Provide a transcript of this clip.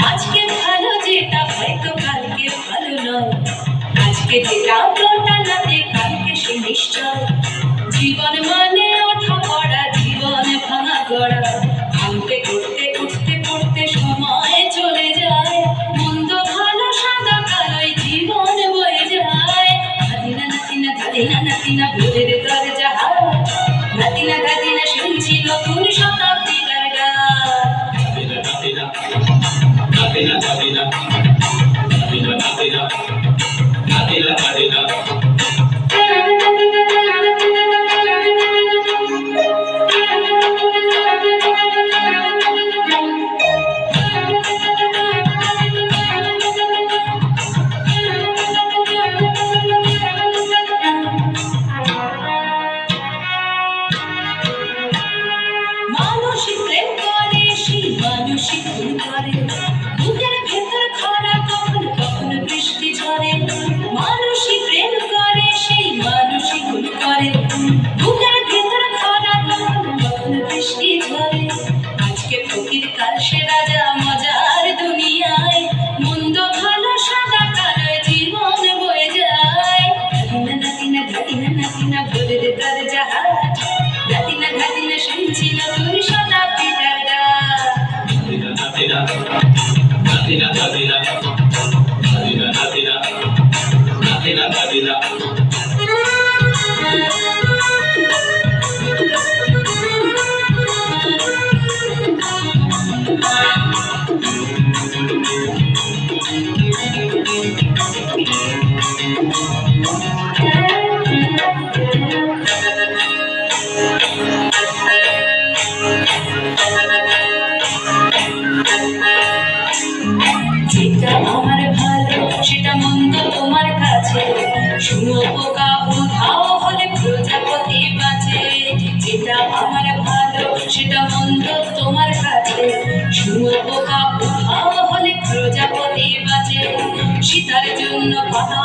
আজকে ভালো যেটা হয়তো কালকে ভালো নয়, আজকে যেটা ঘটানাতে কালকে সে নিশ্চয়। জীবন মানে ওঠা পড়া, জীবন ভাঙা গড়া, ভাঙতে করতে উঠতে পড়তে সময় চলে যায়। মন্দ ভালো সাদা কালোই জীবন বয়ে যায়। ধাদিনা নাতিনা ধাদিনা নাতিনা ভোরের দরজা হাত, ধাদিনা ধাদিনা শুনছি নতুন শতাব্দীর গান। মানুষই প্রেম করে, সেই মানুষই খুন করে, বুকের ভেতর খরা কখন কখন বৃষ্টি ঝরে। মানুষই প্রেম করে, সেই মানুষই খুন করে, বুকের ভেতর খরা কখন কখন বৃষ্টি ঝরে। আজকে ফকির কাল সে রাজা মজার দুনিয়ায়, মন্দ ভালো সাদা কালো জীবন বয়ে যায়। ধাদিনা নাতিনা ধাদিনা নাতিনা ভোরের দরজা হাট, ধাদিনা ধাদিনা শুনছি নতুন শতাব্দীর যেটা আমার ভালো সেটা মন্দ তোমার কাছে, শুঁয়োপোকা উধাও হলে প্রজাপতি বাঁচে। যেটা আমার ভালো সেটা মন্দ তোমার কাছে, শুঁয়োপোকা উধাও হলে প্রজাপতি বাঁচে। সীতার জন্য পাতা